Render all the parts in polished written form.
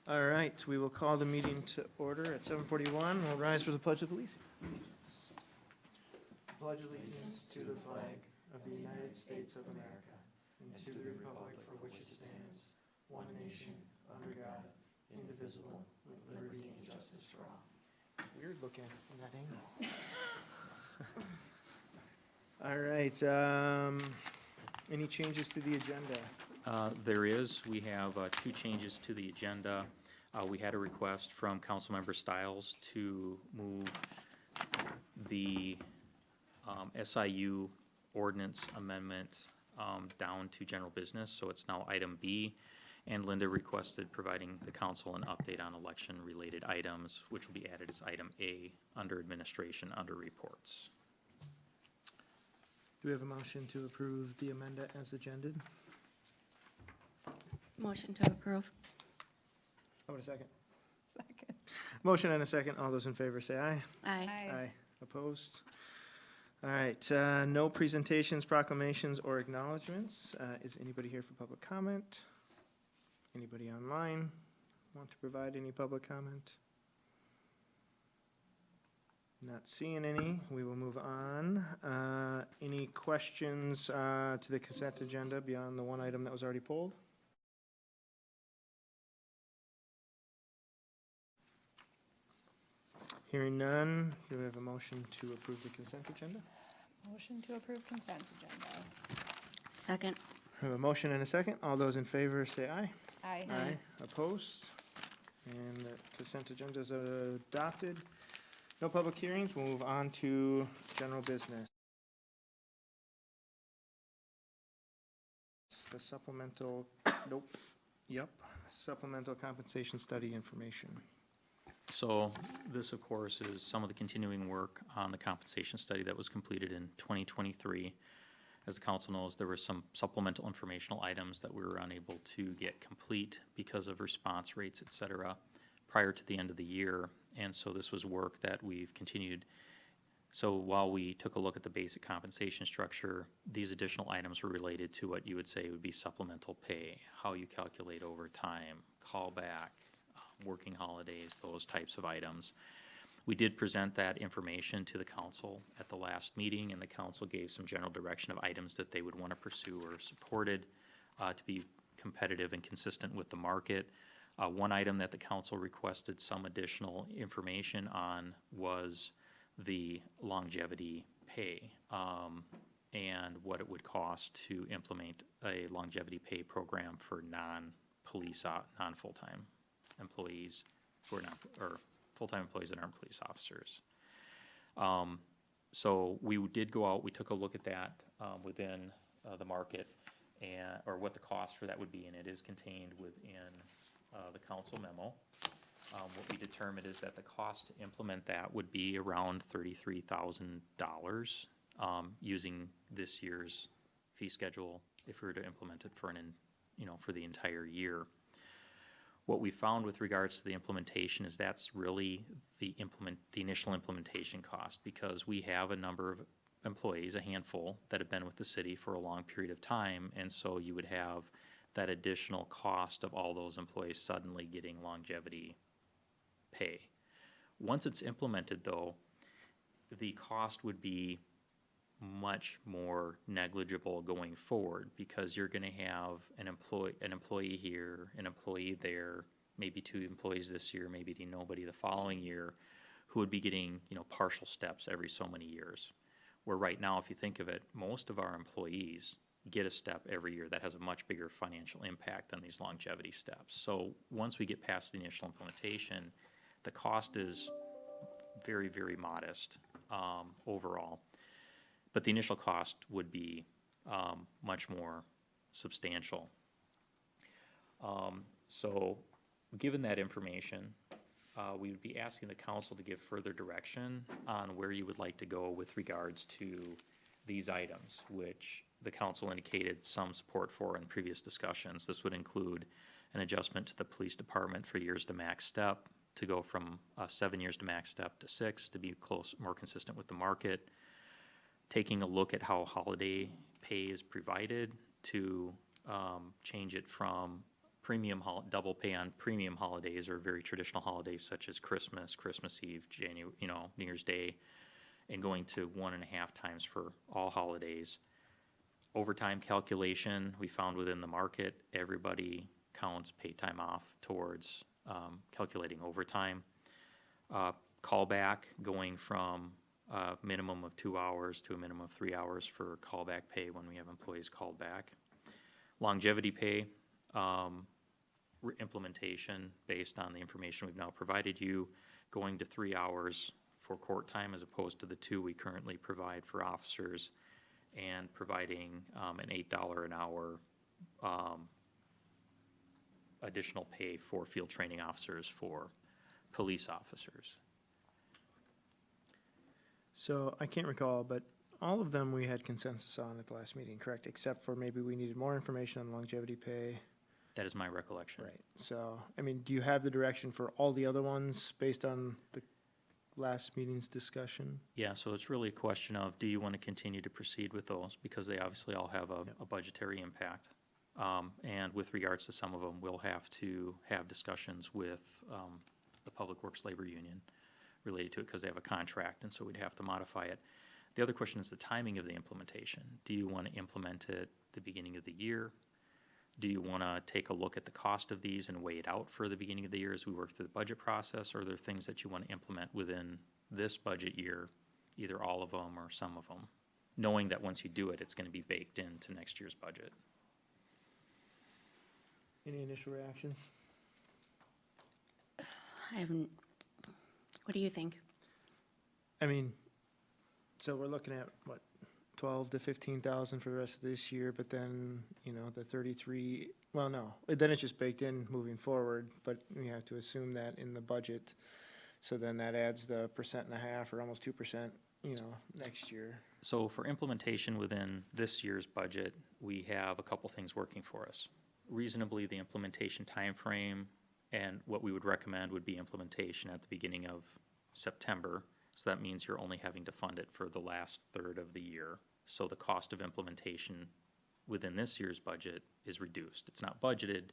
All right, we will call the meeting to order at 7:41. We'll rise for the Pledge of Allegiance. Pledge allegiance to the flag of the United States of America and to the republic for which it stands, one nation, under God, indivisible, with liberty and justice for all. It's weird looking from that angle. All right, any changes to the agenda? There is. We have two changes to the agenda. We had a request from Councilmember Stiles to move the SIU ordinance amendment down to general business, so it's now item B. And Linda requested providing the council an update on election-related items, which will be added as item A under administration, under reports. Do we have a motion to approve the amendment as agended? Motion to approve. How about a second? Second. Motion and a second. All those in favor say aye. Aye. Opposed? All right, no presentations, proclamations, or acknowledgements. Is anybody here for public comment? Anybody online want to provide any public comment? Not seeing any. We will move on. Any questions to the consent agenda beyond the one item that was already pulled? Hearing none, do we have a motion to approve the consent agenda? Motion to approve consent agenda. Second. We have a motion and a second. All those in favor say aye. Aye. Aye. Opposed? And the consent agenda is adopted. No public hearings. We'll move on to general business. The supplemental, nope, yep, supplemental compensation study information. So this, of course, is some of the continuing work on the compensation study that was completed in 2023. As the council knows, there were some supplemental informational items that we were unable to get complete because of response rates, et cetera, prior to the end of the year. And so this was work that we've continued. So while we took a look at the basic compensation structure, these additional items were related to what you would say would be supplemental pay, how you calculate overtime, callback, working holidays, those types of items. We did present that information to the council at the last meeting, and the council gave some general direction of items that they would want to pursue or supported to be competitive and consistent with the market. One item that the council requested some additional information on was the longevity pay and what it would cost to implement a longevity pay program for non-police, non-full-time employees who are not, or full-time employees that aren't police officers. So we did go out, we took a look at that within the market, and or what the cost for that would be, and it is contained within the council memo. What we determined is that the cost to implement that would be around $33,000 using this year's fee schedule if we were to implement it for for the entire year. What we found with regards to the implementation is that's really the initial implementation cost, because we have a number of employees, a handful, that have been with the city for a long period of time, and so you would have that additional cost of all those employees suddenly getting longevity pay. Once it's implemented, though, the cost would be much more negligible going forward, because you're going to have an employee here, an employee there, maybe two employees this year, maybe nobody the following year, who would be getting partial steps every so many years. Where right now, if you think of it, most of our employees get a step every year that has a much bigger financial impact than these longevity steps. So once we get past the initial implementation, the cost is very, very modest overall. But the initial cost would be much more substantial. So given that information, we would be asking the council to give further direction on where you would like to go with regards to these items, which the council indicated some support for in previous discussions. This would include an adjustment to the police department for years to max step, to go from 7 years to max step to 6, to be more consistent with the market. Taking a look at how holiday pay is provided, to change it from double pay on premium holidays or very traditional holidays such as Christmas, Christmas Eve, New Year's Day, and going to 1.5 times for all holidays. Overtime calculation, we found within the market, everybody counts paid time off towards calculating overtime. Callback, going from a minimum of 2 hours to a minimum of 3 hours for callback pay when we have employees called back. Longevity pay, implementation based on the information we've now provided you, going to 3 hours for court time as opposed to the 2 we currently provide for officers, and providing an $8 an hour additional pay for field training officers for police officers. So I can't recall, but all of them we had consensus on at the last meeting, correct? Except for maybe we needed more information on longevity pay. That is my recollection. Right. So, I mean, do you have the direction for all the other ones based on the last meeting's discussion? Yeah, so it's really a question of, do you want to continue to proceed with those? Because they obviously all have a budgetary impact. And with regards to some of them, we'll have to have discussions with the Public Works Labor Union related to it because they have a contract, and so we'd have to modify it. The other question is the timing of the implementation. Do you want to implement it the beginning of the year? Do you want to take a look at the cost of these and weigh it out for the beginning of the year as we work through the budget process? Or are there things that you want to implement within this budget year, either all of them or some of them, knowing that once you do it, it's going to be baked into next year's budget? Any initial reactions? I haven't, what do you think? I mean, so we're looking at what, 12 to 15,000 for the rest of this year, but then, you know, the 33, well, no, then it's just baked in moving forward, but we have to assume that in the budget. So then that adds the 1.5% or almost 2%, you know, next year. So for implementation within this year's budget, we have a couple things working for us. Reasonably, the implementation timeframe, and what we would recommend would be implementation at the beginning of September. So that means you're only having to fund it for the last third of the year. So the cost of implementation within this year's budget is reduced. It's not budgeted,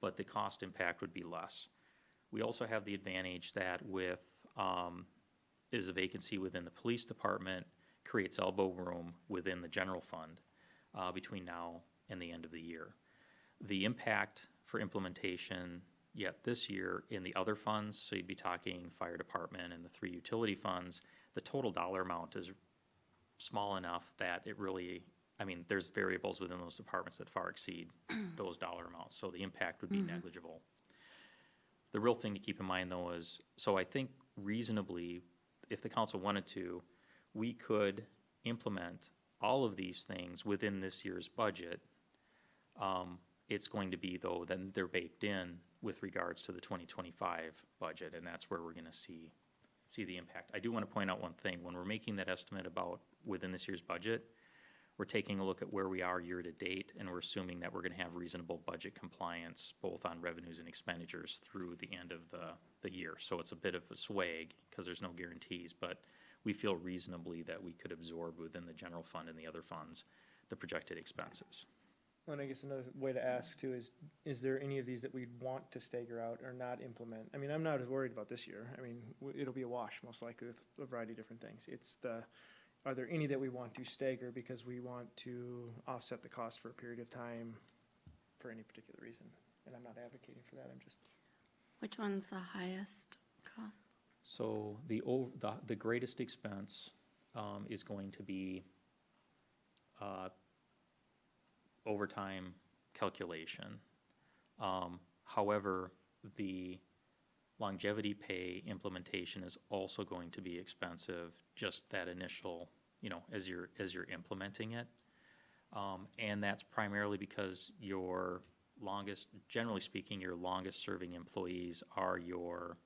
but the cost impact would be less. We also have the advantage that with is a vacancy within the police department, creates elbow room within the general fund between now and the end of the year. The impact for implementation yet this year in the other funds, so you'd be talking fire department and the 3 utility funds, the total dollar amount is small enough that it really, I mean, there's variables within those departments that far exceed those dollar amounts, so the impact would be negligible. The real thing to keep in mind though is, so I think reasonably, if the council wanted to, we could implement all of these things within this year's budget. It's going to be though, then they're baked in with regards to the 2025 budget, and that's where we're gonna see the impact. I do wanna point out one thing. When we're making that estimate about within this year's budget, we're taking a look at where we are year to date, and we're assuming that we're gonna have reasonable budget compliance, both on revenues and expenditures through the end of the year. So it's a bit of a swag, because there's no guarantees, but we feel reasonably that we could absorb within the general fund and the other funds the projected expenses. And I guess another way to ask too is there any of these that we'd want to stagger out or not implement? I mean, I'm not as worried about this year. I mean, it'll be a wash most likely with a variety of different things. Are there any that we want to stagger because we want to offset the cost for a period of time for any particular reason? And I'm not advocating for that, I'm just. Which one's the highest cost? So the greatest expense is going to be overtime calculation. However, the longevity pay implementation is also going to be expensive, just that initial, you know, as you're implementing it. And that's primarily because generally speaking, your longest serving employees are your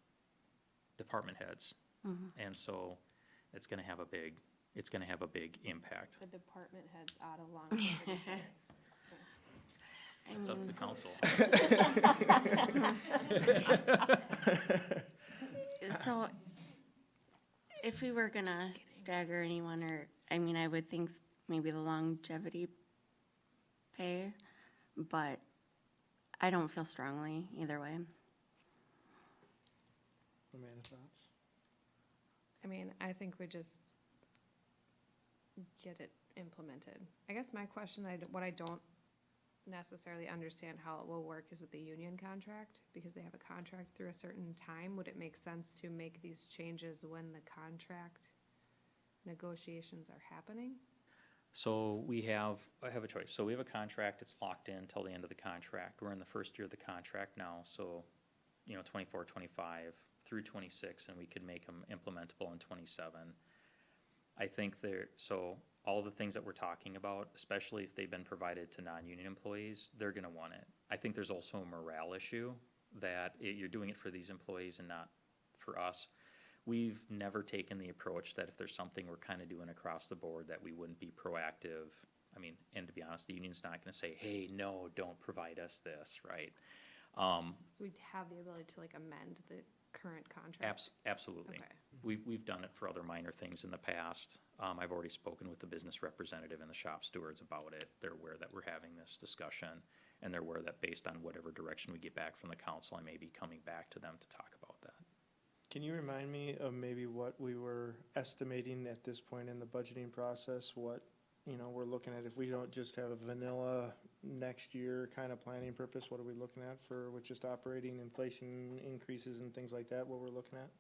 department heads. And so it's gonna have a big impact. The department heads out of longevity. It's up to the council. So if we were gonna stagger anyone, or, I mean, I would think maybe the longevity pay, but I don't feel strongly either way. Amanda, thoughts? I mean, I think we just get it implemented. I guess my question, what I don't necessarily understand how it will work is with the union contract, because they have a contract through a certain time. Would it make sense to make these changes when the contract negotiations are happening? So I have a choice. So we have a contract, it's locked in till the end of the contract. We're in the first year of the contract now, so, 24, 25 through 26, and we could make them implementable in 27. I think so all the things that we're talking about, especially if they've been provided to non-union employees, they're gonna want it. I think there's also a morale issue that you're doing it for these employees and not for us. We've never taken the approach that if there's something we're kind of doing across the board that we wouldn't be proactive. I mean, and to be honest, the union's not gonna say, hey, no, don't provide us this, right? We'd have the ability to like amend the current contract? Absolutely. Okay. We've done it for other minor things in the past. I've already spoken with the business representative and the shop stewards about it. They're aware that we're having this discussion, and they're aware that based on whatever direction we get back from the council, I may be coming back to them to talk about that. Can you remind me of maybe what we were estimating at this point in the budgeting process? What, we're looking at, if we don't just have a vanilla next year kind of planning purpose, what are we looking at with just operating inflation increases and things like that, what we're looking at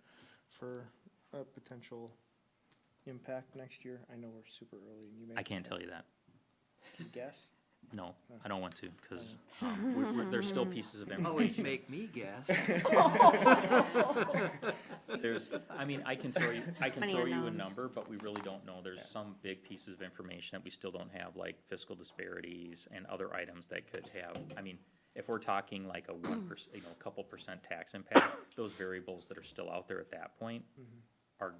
for a potential impact next year? I know we're super early and you may. I can't tell you that. Can you guess? No, I don't want to, because there's still pieces of Always information. make me guess. I can throw Funny you a unknowns. number, but we really don't know. There's some big pieces of information that we still don't have, like fiscal disparities and other items that could have, if we're talking like a 1%, a couple percent tax impact, those variables that are still out there at that point are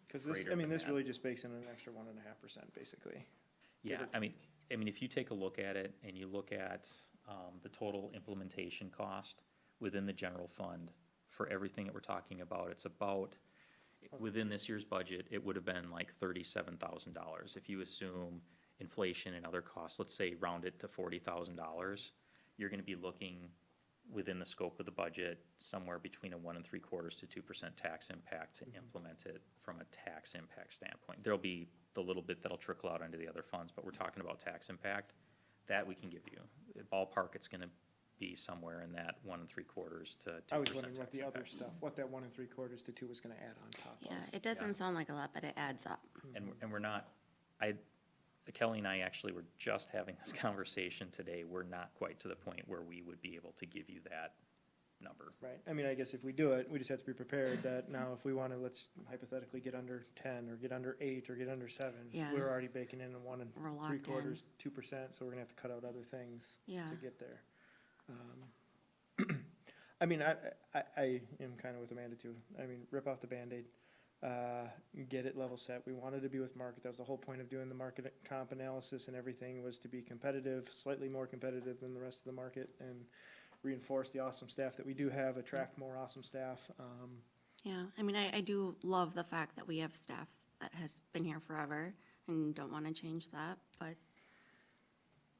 Because this, greater than this that. really just bakes in an extra 1.5% basically. Yeah, if you take a look at it and you look at the total implementation cost within the general fund for everything that we're talking about, it's about, within this year's budget, it would have been like $37,000. If you assume inflation and other costs, let's say round it to $40,000, you're gonna be looking within the scope of the budget, somewhere between a 1 3/4 to 2% tax impact to implement it from a tax impact standpoint. There'll be the little bit that'll trickle out into the other funds, but we're talking about tax impact, that we can give you. Ballpark, it's gonna be somewhere in that 1 3/4 to 2% I was wondering what tax the other impact. stuff, what that 1 3/4 to 2 was gonna add on top of. Yeah, it doesn't sound like a lot, but it adds up. And we're not, Kelly and I actually were just having this conversation today. We're not quite to the point where we would be able to give you that number. Right, I guess if we do it, we just have to be prepared that now if we wanna, let's hypothetically get under 10 or get under 8 or get under 7. Yeah. We're already baking in a 1 We're locked in. 3/4, 2%, so we're gonna have to cut out other things Yeah. to get there. I am kinda with Amanda too. Rip off the Band-Aid, get it level set. We wanted to be with market. That was the whole point of doing the market comp analysis and everything, was to be competitive, slightly more competitive than the rest of the market, and reinforce the awesome staff that we do have, attract more awesome staff. Yeah, I do love the fact that we have staff that has been here forever and don't want to change that, but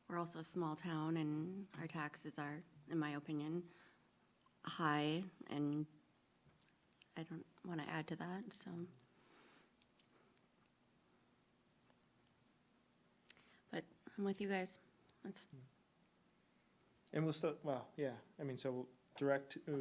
we're also a small town and our taxes are, in my opinion, high, and I don't want to add to that, so. But I'm with you guys. That's And we'll still, so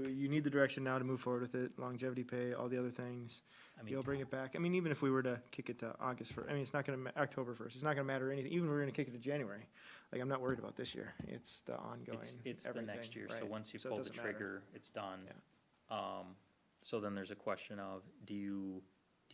you need the direction now to move forward with it, longevity pay, all the other things. You'll bring it back. Even if we were to kick it to August 1st, it's not gonna, October 1st, it's not gonna matter anything, even if we're gonna kick it to January. I'm not worried about this year. It's the ongoing, It's the everything, next year, so right? once you So it pull the doesn't matter. trigger, it's done. Yeah. So then there's a question of, do you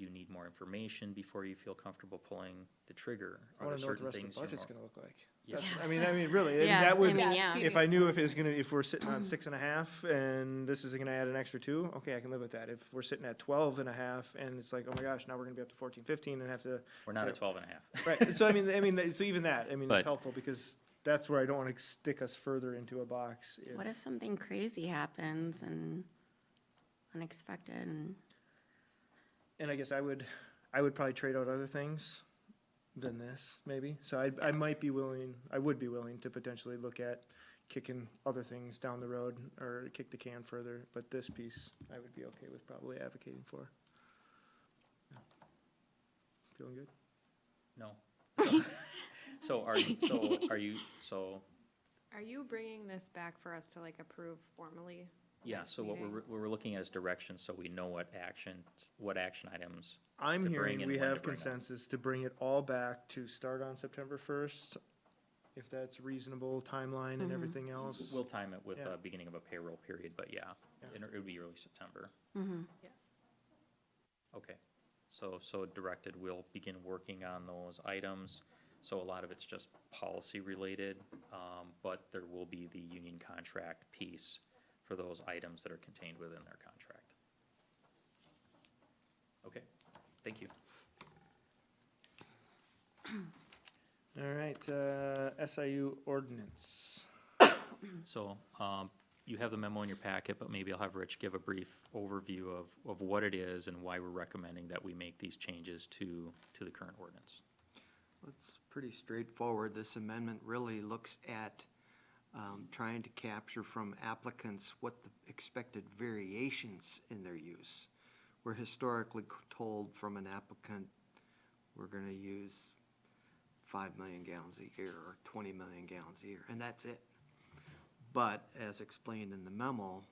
need more information before you feel comfortable pulling the trigger? I Are wanna there know what the certain rest of things the you're budget's more? gonna look like. Yeah. That's, really, Yeah, that would, I mean, yeah. if I knew if we're sitting on 6.5 and this is gonna add an extra 2, okay, I can live with that. If we're sitting at 12.5 and it's like, oh my gosh, now we're gonna be up to 14, 15 and have to, We're not at 12.5. right, so so even that, it's But- helpful because that's where I don't wanna stick us further into a box. What if something crazy happens and unexpected and, And I guess I would probably trade out other things than this, maybe. So I would be willing to potentially look at kicking other things down the road or kick the can further, but this piece I would be okay with probably advocating for. Yeah. Feeling good? No. So are you, Are you bringing this back for us to like approve formally? yeah, next so what meeting? we're looking at is direction, so we know what action items. I'm To bring hearing and we when to have bring 'em. consensus to bring it all back to start on September 1st, if that's reasonable timeline and everything else. We'll time it with Yeah. beginning of a payroll period, but yeah, Yeah. it would be early September. Yes. Okay, so directed, we'll begin working on those items. So a lot of it's just policy related, but there will be the union contract piece for those items that are contained within their contract. Okay, thank you. All right, SIU ordinance. So, you have the memo in your packet, but maybe I'll have Rich give a brief overview of what it is and why we're recommending that we make these changes to the current ordinance. It's pretty straightforward. This amendment really looks at trying to capture from applicants what the expected variations in their use. We're historically told from an applicant, we're gonna use 5 million gallons a year or 20 million gallons a year, and that's it. But as explained in the memo,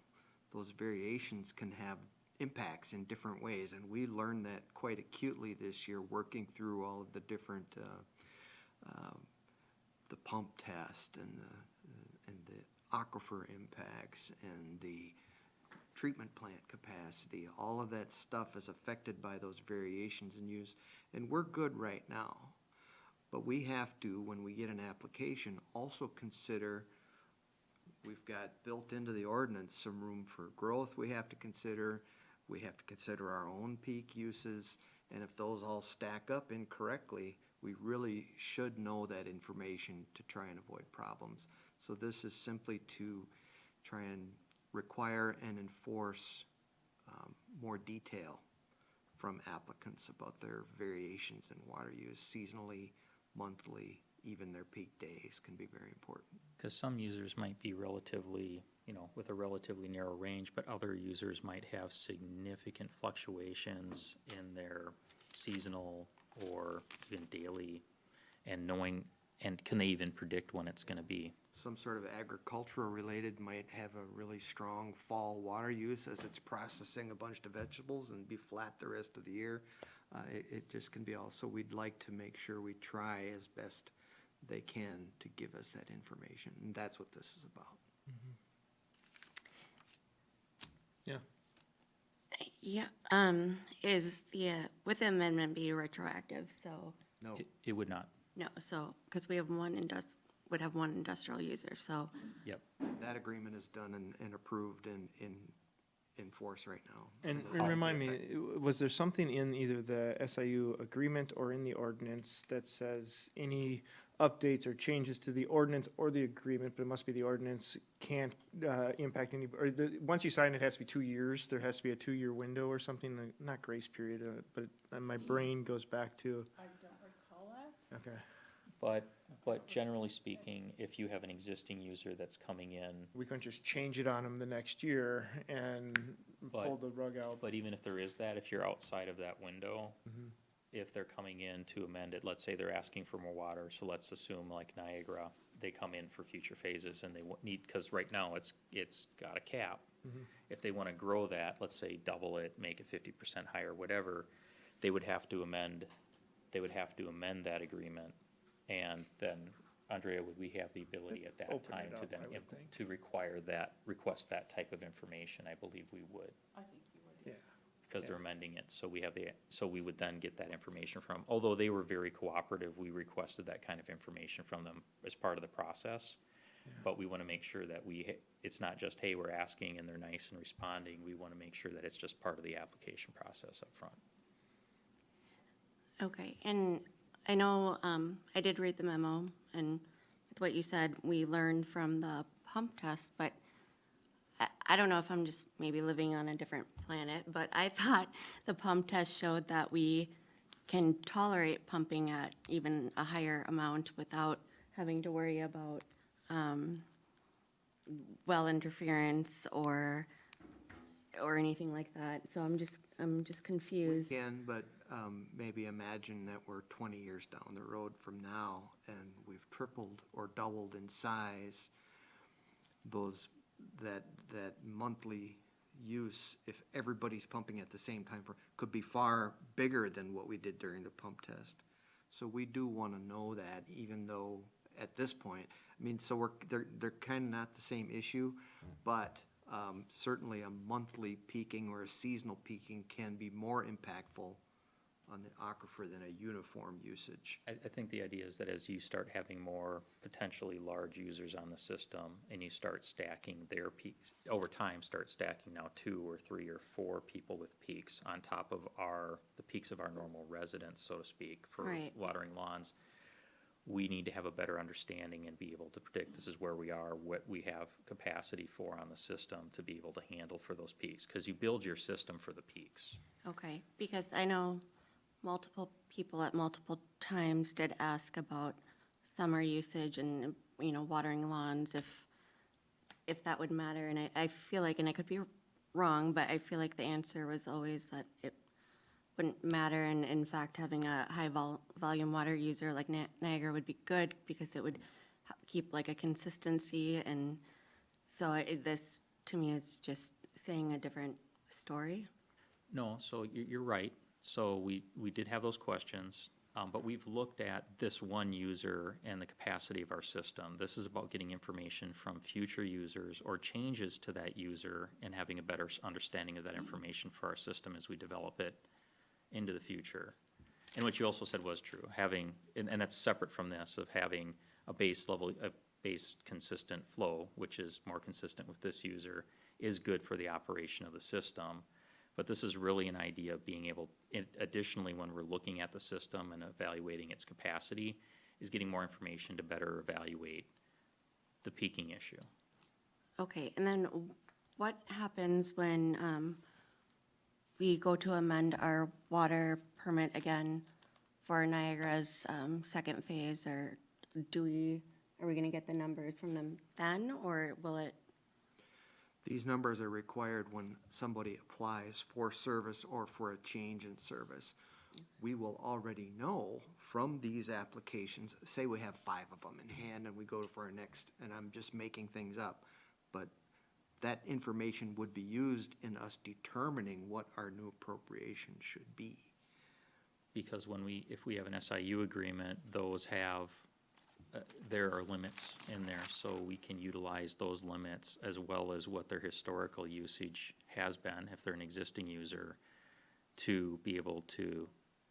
those variations can have impacts in different ways, and we learned that quite acutely this year, working through all of the different, the pump test and the aquifer impacts and the treatment plant capacity. All of that stuff is affected by those variations in use, and we're good right now. But we have to, when we get an application, also consider, we've got built into the ordinance some room for growth we have to consider. We have to consider our own peak uses, and if those all stack up incorrectly, we really should know that information to try and avoid problems. So this is simply to try and require and enforce more detail from applicants about their variations in water use seasonally, monthly, even their peak days can be very important. Because some users might be relatively, with a relatively narrow range, but other users might have significant fluctuations in their seasonal or even daily, and can they even predict when it's gonna be? Some sort of agricultural related might have a really strong fall water use as it's processing a bunch of vegetables and be flat the rest of the year. It just can be also, we'd like to make sure we try as best they can to give us that information, and that's what this is about. Yeah. Yeah, is would the amendment be retroactive, so, No, It would not. no, so, because we have would have one industrial user, so, Yep. that agreement is done and approved and in force right now. And it'll remind be me, effective. was there something in either the SIU agreement or in the ordinance that says any updates or changes to the ordinance or the agreement, but it must be the ordinance, can't impact any, or once you sign, it has to be 2 years, there has to be a 2-year window or something, not grace period, but my brain goes back to. I don't recall that. Okay. But generally speaking, if you have an existing user that's coming in, We couldn't just change it on them the next year and pull But- the rug out. but even if there is that, if you're outside of that window, if they're coming in to amend it, let's say they're asking for more water, so let's assume like Niagara, they come in for future phases and they need, because right now it's got a cap. If they want to grow that, let's say double it, make it 50% higher, whatever, they would have to amend that agreement. And then, Andrea, would we have the ability at that Open time it to up, then, I would think. to request that type of information? I believe we would, I think you would, Yeah. yes. because they're amending it, so we would then get that information from, although they were very cooperative, we requested that kind of information from them as part of the process. But we want to make sure that it's not just, hey, we're asking and they're nice and responding, we want to make sure that it's just part of the application process up front. okay, and I know, I did read the memo, and with what you said, we learned from the pump test, but I don't know if I'm just maybe living on a different planet, but I thought the pump test showed that we can tolerate pumping at even a higher amount without having to worry about well interference or anything like that. So I'm just confused. Again, but maybe imagine that we're 20 years down the road from now and we've tripled or doubled in size. That monthly use, if everybody's pumping at the same time, could be far bigger than what we did during the pump test. So we do want to know that, even though at this point, I mean, so they're kind of not the same issue, but certainly a monthly peaking or a seasonal peaking can be more impactful on the aquifer than a uniform usage. I think the idea is that as you start having more potentially large users on the system and you start stacking their peaks, over time start stacking now 2 or 3 or 4 people with peaks on top of the peaks of our normal residents, so to speak, for Right. watering lawns, we need to have a better understanding and be able to predict this is where we are, what we have capacity for on the system to be able to handle for those peaks, because you build your system for the peaks. Okay, because I know multiple people at multiple times did ask about summer usage and, watering lawns, if that would matter. And I feel like, and I could be wrong, but I feel like the answer was always that it wouldn't matter. And in fact, having a high volume water user like Niagara would be good because it would keep like a consistency. And so this, to me, is just saying a different story. No, so you're right. So we did have those questions, but we've looked at this one user and the capacity of our system. This is about getting information from future users or changes to that user and having a better understanding of that information for our system as we develop it into the future. And what you also said was true, having, and that's separate from this, of having a base consistent flow, which is more consistent with this user, is good for the operation of the system. But this is really an idea of being able, additionally, when we're looking at the system and evaluating its capacity, is getting more information to better evaluate the peaking issue. Okay, and then what happens when we go to amend our water permit again for Niagara's second phase, or are we gonna get the numbers from them then, or will it? These numbers are required when somebody applies for service or for a change in service. We will already know from these applications, say we have 5 of them in hand and we go for our next, and I'm just making things up, but that information would be used in us determining what our new appropriation should be. Because if we have an SIU agreement, those have, there are limits in there, so we can utilize those limits as well as what their historical usage has been, if they're an existing user, to be able to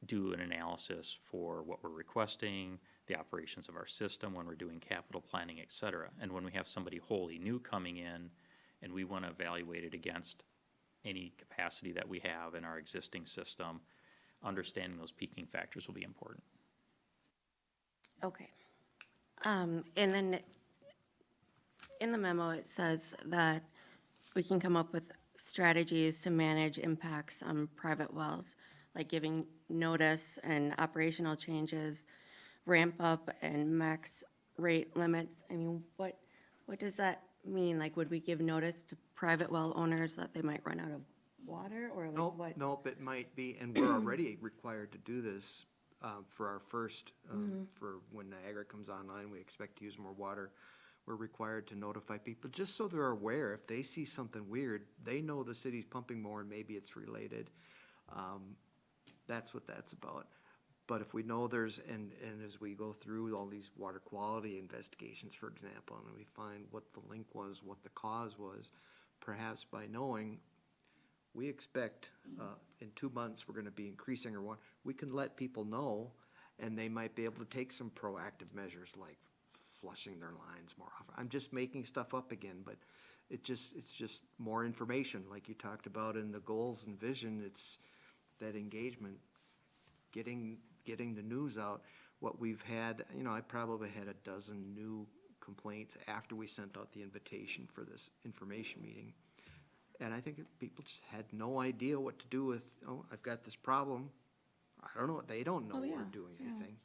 do an analysis for what we're requesting, the operations of our system, when we're doing capital planning, et cetera. And when we have somebody wholly new coming in and we want to evaluate it against any capacity that we have in our existing system, understanding those peaking factors will be important. Okay. And then in the memo, it says that we can come up with strategies to manage impacts on private wells, like giving notice and operational changes, ramp up and max rate limits. I mean, what does that mean? Like, would we give notice to private well owners that they might run out of water, or like what? Nope, it might be, and we're already required to do this for our first, for when Niagara comes online, we expect to use more water. We're required to notify people, just so they're aware. If they see something weird, they know the city's pumping more and maybe it's related. That's what that's about. But if we know and as we go through all these water quality investigations, for example, and we find what the link was, what the cause was, perhaps by knowing, we expect in 2 months we're going to be increasing our water, we can let people know, and they might be able to take some proactive measures like flushing their lines more often. I'm just making stuff up again, but it's just more information, like you talked about in the goals and vision. It's that engagement, getting the news out. What we've had, I probably had 12 new complaints after we sent out the invitation for this information meeting. And I think people just had no idea what to do with, I've got this problem. I don't know, they don't know we're doing anything.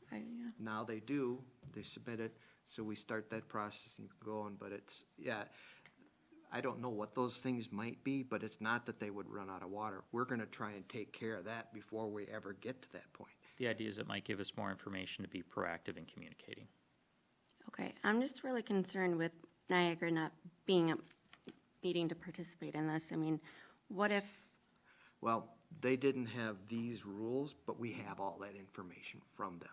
Now they do, they submit it, so we start that process and go on. But I don't know what those things might be, but it's not that they would run out of water. We're gonna try and take care of that before we ever get to that point. The idea is it might give us more information to be proactive in communicating. Okay, I'm just really concerned with Niagara not being, needing to participate in this. I mean, what if, Well, they didn't have these rules, but we have all that information from them.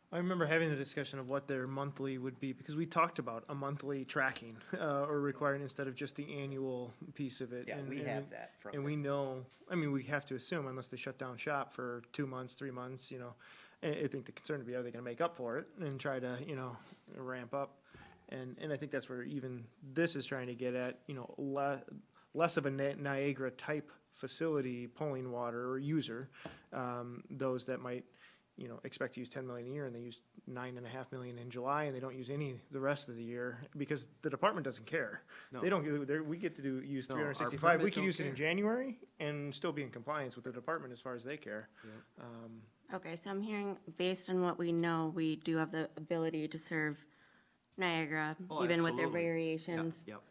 I remember having the discussion of what their monthly would be, because we talked about a monthly tracking, or requiring instead of just the annual piece of it. And- and- that from And we know, I mean, we have to assume unless they shut down shop for 2 months, 3 months, you know, I think the concern would be, are they gonna make up for it and try to, you know, ramp up? And I think that's where even this is trying to get at, you know, less of a Niagara type facility, pulling water or user. Those that might, you know, expect to use 10 million a year and they use 9.5 million in July and they don't use any the rest of the year because the department doesn't care. No. They don't, we get to use No, our 365. We permit can don't use it in care. January and still be in compliance with the department as far as they care. okay, so I'm hearing, based on what we know, we do have the ability to serve Niagara, Oh, even with their absolutely. variations. Yep.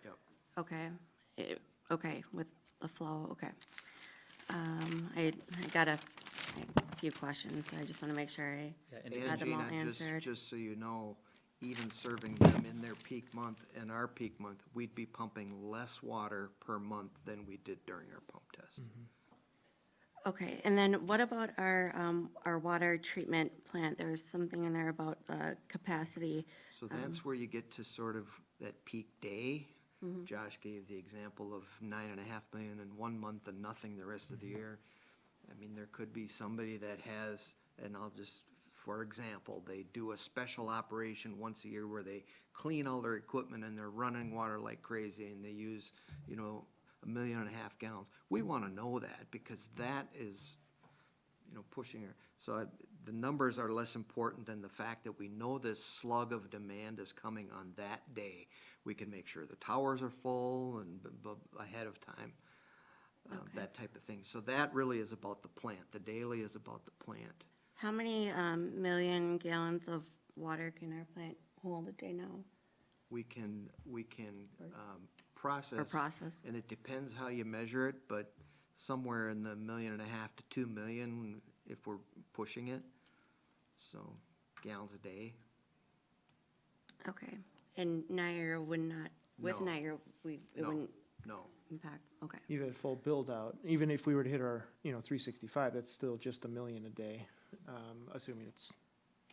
Okay, okay, with the flow, okay. I got a few questions, so I just want to make sure I, Yeah, and And Had them all Gina, answered. just so you know, even serving them in their peak month and our peak month, we'd be pumping less water per month than we did during our pump test. okay, and then what about our water treatment plant? There was something in there about capacity. So that's where you get to sort of that peak day. Josh gave the example of 9.5 million in 1 month and nothing the rest of the year. I mean, there could be somebody that has, and I'll just, for example, they do a special operation once a year where they clean all their equipment and they're running water like crazy and they use, you know, 1.5 million gallons. We want to know that because that is, you know, pushing her. So the numbers are less important than the fact that we know this slug of demand is coming on that day. We can make sure the towers are full and ahead of time, Okay. that type of thing. So that really is about the plant. The daily is about the plant. How many million gallons of water can our plant hold a day now? We can process. process. And it depends how you measure it, but somewhere in the 1.5 million to 2 million if we're pushing it. So gallons a day. Okay, and Niagara would not, with No. Niagara, it No. wouldn't No. impact, okay. Even at full build out, even if we were to hit our, you know, 365, that's still just 1 million a day, assuming it's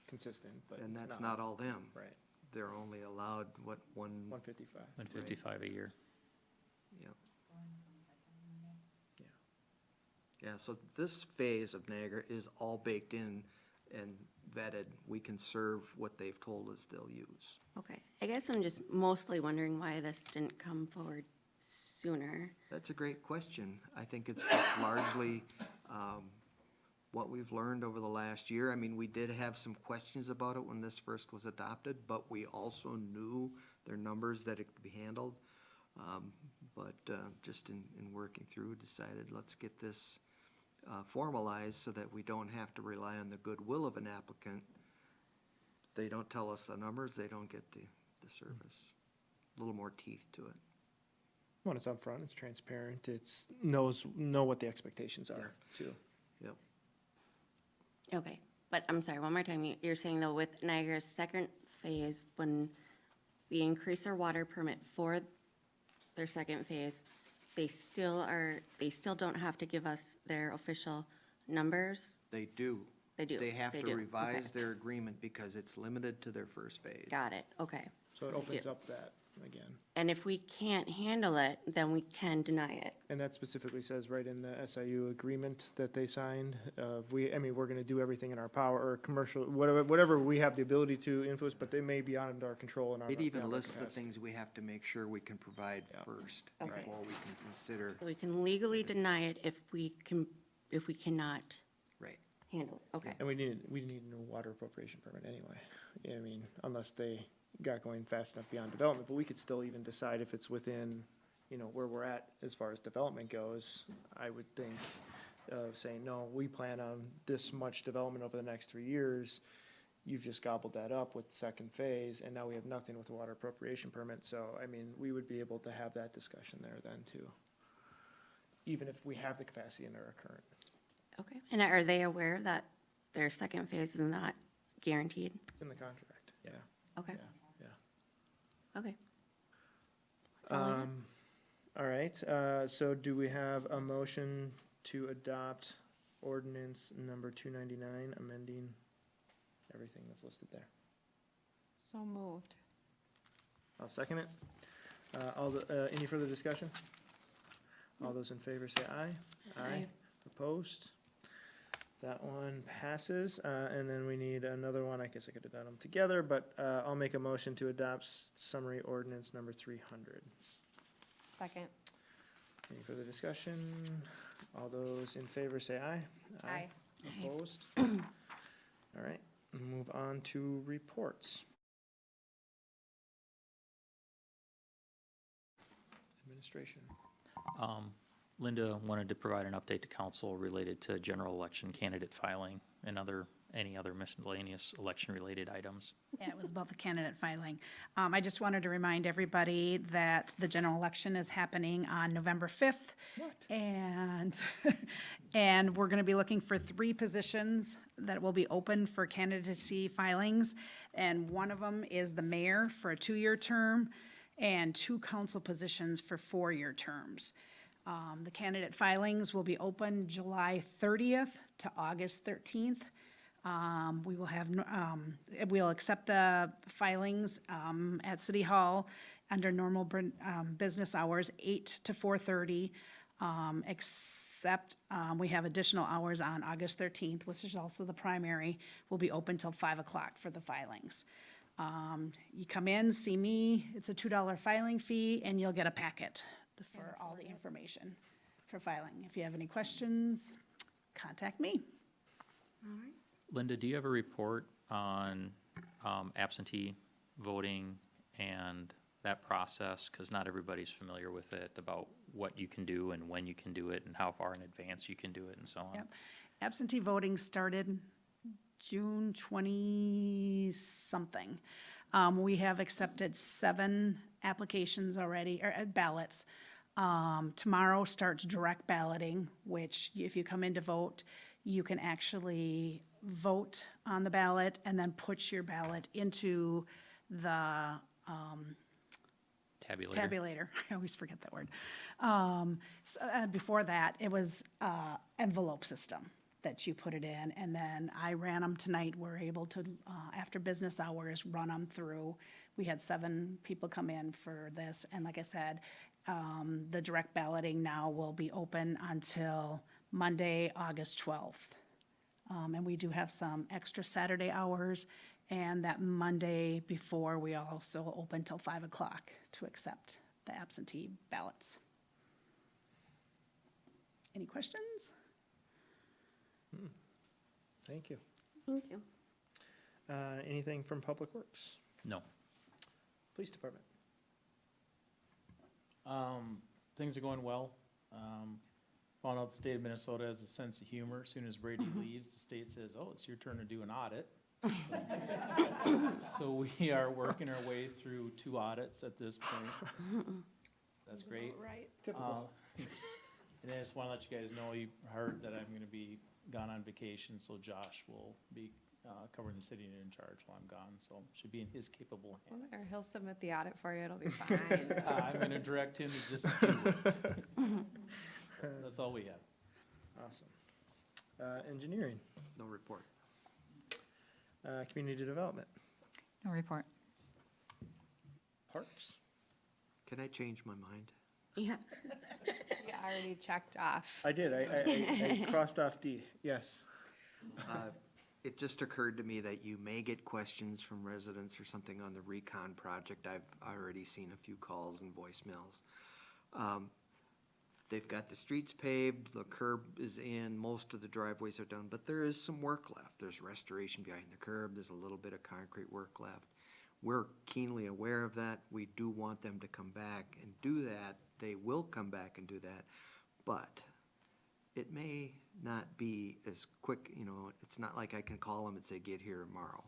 consistent, but And it's that's not all them. Right, They're only allowed, what, 155. 155 a year. Yep. Yeah. Yeah, so this phase of Niagara is all baked in and vetted. We can serve what they've told us they'll use. Okay, I guess I'm just mostly wondering why this didn't come forward sooner. That's a great question. I think it's just largely what we've learned over the last year. I mean, we did have some questions about it when this first was adopted, but we also knew their numbers that it could be handled. But just in working through, decided let's get this formalized so that we don't have to rely on the goodwill of an applicant. They don't tell us the numbers, they don't get the service. A little more teeth to it. When it's upfront, it's transparent, it's know what the expectations are too. Yep. Okay, but I'm sorry, one more time, you're saying though with Niagara's second phase, when we increase our water permit for their second phase, they still don't have to give us their official numbers? They do. They do. They have They to do. revise Okay. their agreement because it's limited to their first phase. Got it, okay. So it opens up that again. And if we can't handle it, then we can deny it. And that specifically says right in the SIU agreement that they signed, we're gonna do everything in our power, or commercial, whatever we have the ability to influence, but they may be out of our control and our. It even beyond our lists the capacity. things we have to make sure we can provide Yeah. first Okay. before we can consider. So we can legally deny it if we cannot Right. handle it, okay. And we need a new water appropriation permit anyway. I mean, unless they got going fast enough beyond development, but we could still even decide if it's within, you know, where we're at as far as development goes. I would think of saying, no, we plan on this much development over the next 3 years. you've just gobbled that up with the second phase, and now we have nothing with the water appropriation permit, so, I mean, we would be able to have that discussion there then too. Even if we have the capacity under our current. Okay. And are they aware that their second phase is not guaranteed? It's in the contract, yeah, Okay, yeah, yeah. okay. That's all I got. All right, so do we have a motion to adopt ordinance number 299, amending everything that's listed there? So moved. I'll second it. Any further discussion? All those in favor say aye. Aye. Opposed? That one passes, and then we need another one. I guess I could have done them together, but I'll make a motion to adopt summary ordinance number 300. Second. Any further discussion? All those in favor say aye. Aye. Aye. Opposed? All right, move on to reports. Administration. Linda wanted to provide an update to council related to general election candidate filing and any other miscellaneous election-related items. Yeah, it was about the candidate filing. I just wanted to remind everybody that the general election is happening on November 5th. What? And, and we're gonna be looking for 3 positions that will be open for candidacy filings. And one of them is the mayor for a 2-year term and 2 council positions for 4-year terms. The candidate filings will be open July 30th to August 13th. We will have, we'll accept the filings at City Hall under normal business hours, 8 to 4:30, except we have additional hours on August 13th, which is also the primary, will be open till 5 o'clock for the filings. You come in, see me, it's a $2 filing fee, and you'll get a packet for all the information for filing. If you have any questions, contact me. Linda, do you have a report on absentee voting and that process? Because not everybody's familiar with it, about what you can do and when you can do it and how far in advance you can do it and so on. Yep. Absentee voting started June 20-something. We have accepted 7 applications already, or ballots. Tomorrow starts direct balloting, which if you come in to vote, you can actually vote on the ballot and then put your ballot into the tabulator. I always forget that word. Before that, it was envelope system that you put it in, and then I ran them tonight. We're able to, after business hours, run them through. We had 7 people come in for this, and like I said, the direct balloting now will be open until Monday, August 12th. And we do have some extra Saturday hours, and that Monday before, we also open till 5 o'clock to accept the absentee ballots. Any questions? Thank you. Thank you. Anything from Public Works? No. Police Department? Things are going well. Found out the state of Minnesota has a sense of humor. As soon as Brady leaves, the state says, "Oh, it's your turn to do an audit." So we are working our way through 2 audits at this point. That's great. Right. Typical. And I just want to let you guys know, you heard that I'm going to be gone on vacation, so Josh will be covering the city and in charge while I'm gone, so should be in his capable Well, hands. there, he'll submit the audit for you, it'll be fine. I'm going to direct him to just do it. That's all we have. Awesome. Engineering? No report. Community Development? No report. Parks? Can I change my mind? Yeah. You already checked off. I did, I crossed off D, yes. It just occurred to me that you may get questions from residents or something on the recon project. I've already seen a few calls and voicemails. They've got the streets paved, the curb is in, most of the driveways are done, but there is some work left. There's restoration behind the curb, there's a little bit of concrete work left. We're keenly aware of that. We do want them to come back and do that. They will come back and do that, but it may not be as quick, it's not like I can call them and say, get here tomorrow.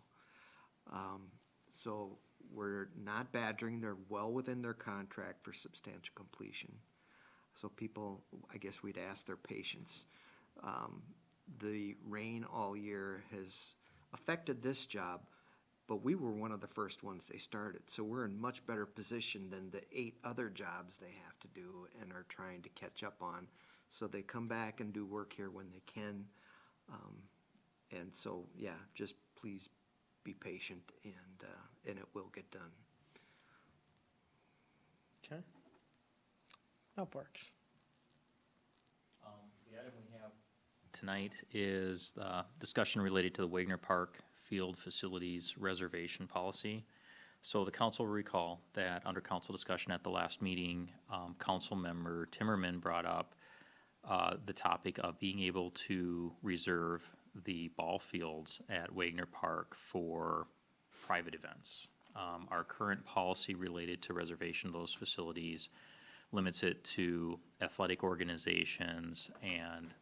So we're not badgering, they're well within their contract for substantial completion. So people, I guess we'd ask their patience. The rain all year has affected this job, but we were one of the first ones they started. So we're in much better position than the 8 other jobs they have to do and are trying to catch up on. So they come back and do work here when they can. And so, yeah, just please be patient and it will get done. Okay. That works. The item we have tonight is the discussion related to the Wagner Park Field Facilities Reservation Policy. So the council will recall that under council discussion at the last meeting, council member Timmerman brought up the topic of being able to reserve the ball fields at Wagner Park for private events. Our current policy related to reservation of those facilities limits it to athletic organizations and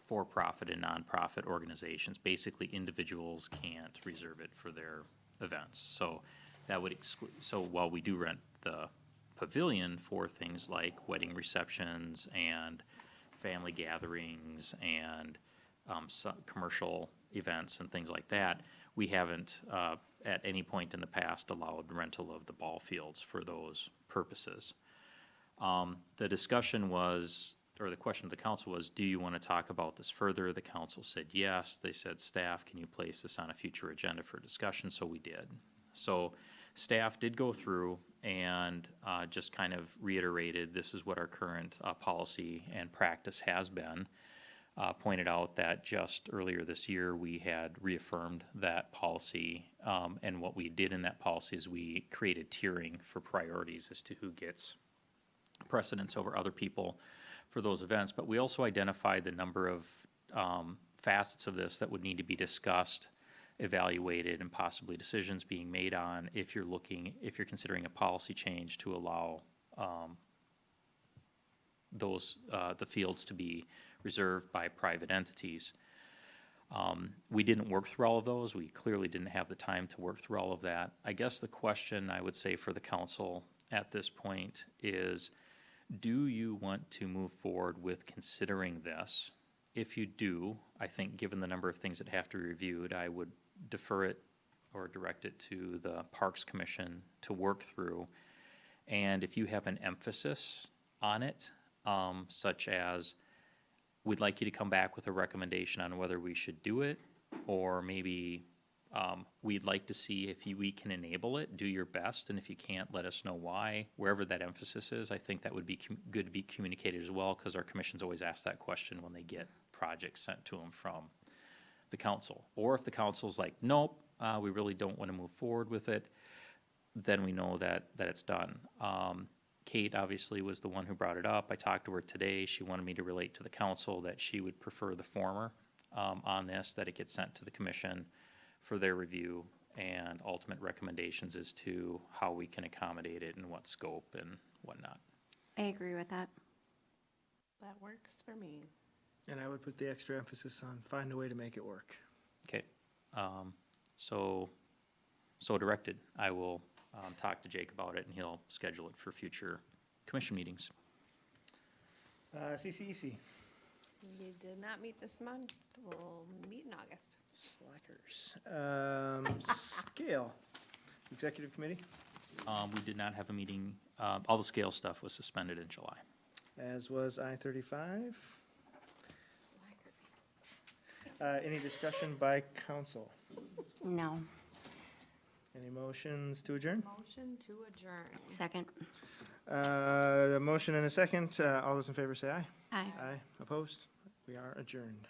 for-profit and nonprofit organizations. Basically, individuals can't reserve it for their events. So that would exclude, so while we do rent the pavilion for things like wedding receptions and family gatherings and commercial events and things like that, we haven't at any point in the past allowed rental of the ball fields for those purposes. The discussion was, or the question of the council was, do you want to talk about this further? The council said yes. They said, staff, can you place this on a future agenda for discussion? So we did. So staff did go through and just kind of reiterated this is what our current policy and practice has been. Pointed out that just earlier this year we had reaffirmed that policy, and what we did in that policy is we created tiering for priorities as to who gets precedence over other people for those events. But we also identified the number of facets of this that would need to be discussed, evaluated, and possibly decisions being made on if you're considering a policy change to allow the fields to be reserved by private entities. We didn't work through all of those. We clearly didn't have the time to work through all of that. I guess the question I would say for the council at this point is, do you want to move forward with considering this? If you do, I think given the number of things that have to be reviewed, I would defer it or direct it to the Parks Commission to work through. And if you have an emphasis on it, such as we'd like you to come back with a recommendation on whether we should do it, or maybe we'd like to see if we can enable it, do your best, and if you can't, let us know why. Wherever that emphasis is, I think that would be good to be communicated as well, because our commissions always ask that question when they get projects sent to them from the council. Or if the council's like, nope, we really don't want to move forward with it, then we know that it's done. Kate obviously was the one who brought it up. I talked to her today. She wanted me to relate to the council that she would prefer the former on this, that it gets sent to the commission for their review and ultimate recommendations as to how we can accommodate it and what scope and whatnot. I agree with that. That works for me. And I would put the extra emphasis on find a way to make it work. Okay, so directed. I will talk to Jake about it and he'll schedule it for future commission meetings. CCEC. You did not meet this month. We'll meet in August. Slackers. Scale. Executive Committee, We did not have a meeting. All the scale stuff was suspended in July. as was I-35. Any discussion by council? No. Any motions to adjourn? Motion to adjourn. Second. A motion and a second. All those in favor say aye. Aye. Aye. Opposed? We are adjourned.